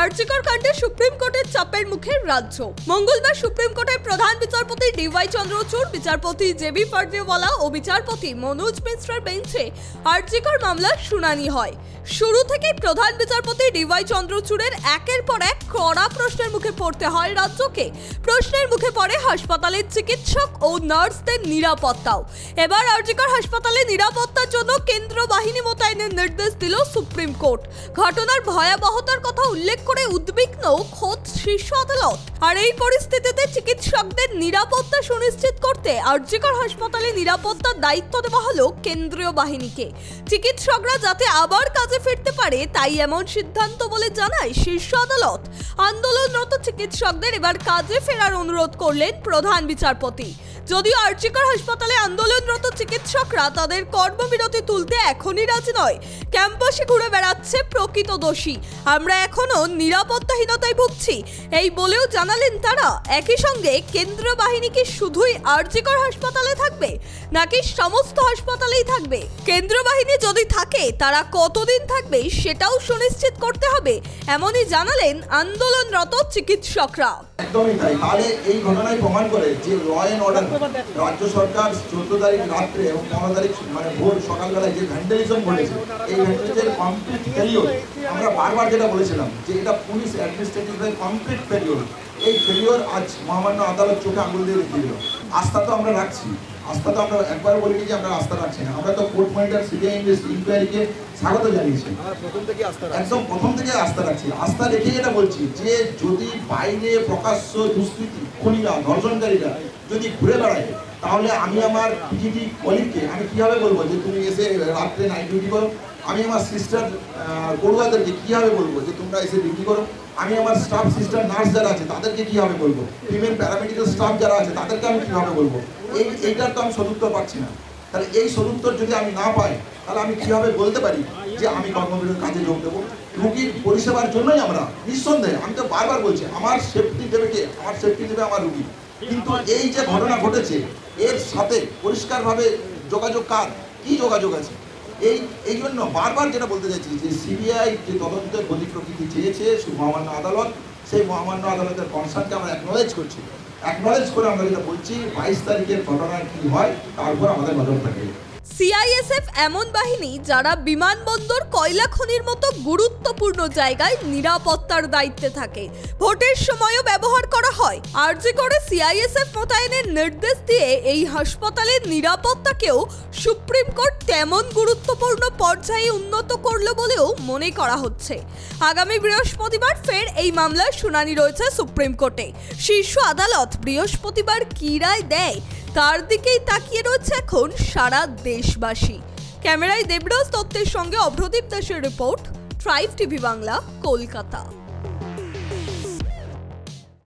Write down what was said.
আরজিকর কাণ্ডে সুপ্রিম কোর্টের চাপের মুখে রাজ্য। মঙ্গলবার সুপ্রিম কোর্টের প্রধান বিচারপতি ডিওয়াই চন্দ্রচূড়, বিচারপতি জেবি পারভেওয়ালা ও বিচারপতি মনোজ মিশ্রের বেঞ্চে আরজিকর মামলার শুনানি হয়। শুরু থেকেই প্রধান বিচারপতি ডিওয়াই চন্দ্রচূড়ের একের পর এক কড়া প্রশ্নের মুখে পড়তে হয় রাজ্যকে। প্রশ্নের মুখে পড়ে হাসপাতালের চিকিৎসক ও নার্সদের নিরাপত্তাও। এবার আরজিকর হাসপাতালে নিরাপত্তার জন্য কেন্দ্র বাহিনী মোতায়েনের নির্দেশ দিল সুপ্রিম কোর্ট। ঘটনার ভয়াবহতার কথা উল্লেখ করে উদ্বিগ্ন খোদ শীর্ষ আদালত। আর এই পরিস্থিতিতে চিকিৎসকদের নিরাপত্তা সুনিশ্চিত করতে আরজিকর হাসপাতালে নিরাপত্তার দায়িত্ব দেওয়া হলো কেন্দ্রীয় বাহিনীকে। চিকিৎসকরা যাতে আবার কাজে ফিরতে পারে তাই এমন সিদ্ধান্ত বলে জানায় শীর্ষ আদালত। আন্দোলনরত চিকিৎসকদের এবার কাজে ফেরার অনুরোধ করলেন প্রধান বিচারপতি। যদিও আরজিকর হাসপাতালে আন্দোলনরত চিকিৎসকরা তাদের কর্মবিরতি তুলতে এখনই রাজি নয়, ক্যাম্পাসে ঘুরে বেড়াচ্ছে প্রকৃত দোষী। আমরা এখনো নিরাপত্তাহীনতায় ভুগছি এই বলেও জানালেন তারা। একই সঙ্গে কেন্দ্র বাহিনী কি শুধুই আরজিকর হাসপাতালে থাকবে নাকি সমস্ত হাসপাতালেই থাকবে? কেন্দ্র বাহিনী যদি থাকে তারা কতদিন থাকবে সেটাও সুনিশ্চিত করতে হবে, এমনই জানালেন আন্দোলনরত চিকিৎসকরা। একদমই তাই। তাহলে এই ঘটনায় প্রমাণ করে যে ল অ্যান্ড অর্ডার রাজ্য সরকার 14 তারিখ রাত্রে এবং 15 তারিখ মানে ভোর সকালবেলায় যে ভ্যান্ডালিজম ঘটেছে, এই ভ্যান্ডালিজমের কমপ্লিট ফেলিওর। আমরা বারবার যেটা বলেছিলাম যে এটা পুলিশ অ্যাডমিনিস্ট্রেটিভের কমপ্লিট ফেলিওর। এই ফেলিওর আজ মহামান্য আদালত চোখে আঙুল দিয়ে দেখিয়ে দিল। আস্থা তো আমরা রাখছি, আস্থা তো আমরা একবার বলিনি যে আমরা আস্থা রাখছি না। আমরা তো কোর্ট মনিটর সিবিআই ইনকোয়ারিকে স্বাগত জানিয়েছি, একদম প্রথম থেকে আস্থা রাখছি। আস্থা রেখেই এটা বলছি যে যদি বাইরে প্রকাশ্য দুষ্কৃতী খুনিরা ধর্ষণকারীরা যদি ঘুরে বেড়ায় তাহলে আমি আমার পিজিটি কলিগকে আমি কীভাবে বলবো যে তুমি এসে রাত্রে নাইট ডিউটি করো? আমি আমার সিস্টার পড়ুয়াদেরকে কীভাবে বলবো যে তোমরা এসে ডিউটি করো? আমি আমার স্টাফ সিস্টার নার্স যারা আছে তাদেরকে কীভাবে বলবো? ফিমেল প্যারামেডিক্যাল স্টাফ যারা আছে তাদেরকে আমি কীভাবে বলবো? এইটার তো আমি সদুত্তর পাচ্ছি না। তাহলে এই সদুত্তর যদি আমি না পাই তাহলে আমি কীভাবে বলতে পারি যে আমি কর্মবিরতির কাজে যোগ দেবো? রুগীর পরিষেবার জন্যই আমরা নিঃসন্দেহে, আমি তো বারবার বলছি, আমার সেফটি দেবে কে? আমার সেফটি দেবে আমার রুগী। কিন্তু এই যে ঘটনা ঘটেছে এর সাথে পরিষ্কারভাবে যোগাযোগ কার? কী যোগাযোগ আছে? এই জন্য বারবার যেটা বলতে চাইছি যে সিবিআই যে তদন্তের গতি প্রকৃতি চেয়েছে মহামান্য আদালত, সেই মহামান্য আদালতের কনসার্নকে আমরা অ্যাকনোলেজ করছি। অ্যাকনোলেজ করে আমরা যেটা বলছি 22 তারিখের ঘটনা কি হয় তার উপর আমাদের নজর থাকবে। সিআইএসএফ এমন বাহিনী যারা বিমানবন্দর, কয়লা খনির মতো গুরুত্বপূর্ণ জায়গায় নিরাপত্তার দায়িত্বে থাকে। ভোটের সময়ও ব্যবহার করা হয়। আরজিকরে সিআইএসএফ মোতায়েনের নির্দেশ দিয়ে এই হাসপাতালের নিরাপত্তাকেও সুপ্রিম কোর্ট তেমন গুরুত্বপূর্ণ পর্যায়ে উন্নত করল বলেও মনে করা হচ্ছে। আগামী বৃহস্পতিবার ফের এই মামলার শুনানি রয়েছে সুপ্রিম কোর্টে। শীর্ষ আদালত বৃহস্পতিবার কী রায় দেয় তার দিকেই তাকিয়ে রয়েছে এখন সারা দেশবাসী। ক্যামেরায় দেবরাজ দত্তের সঙ্গে অভ্রদীপ দাসের report, tribe TV Bangla, Kolkata.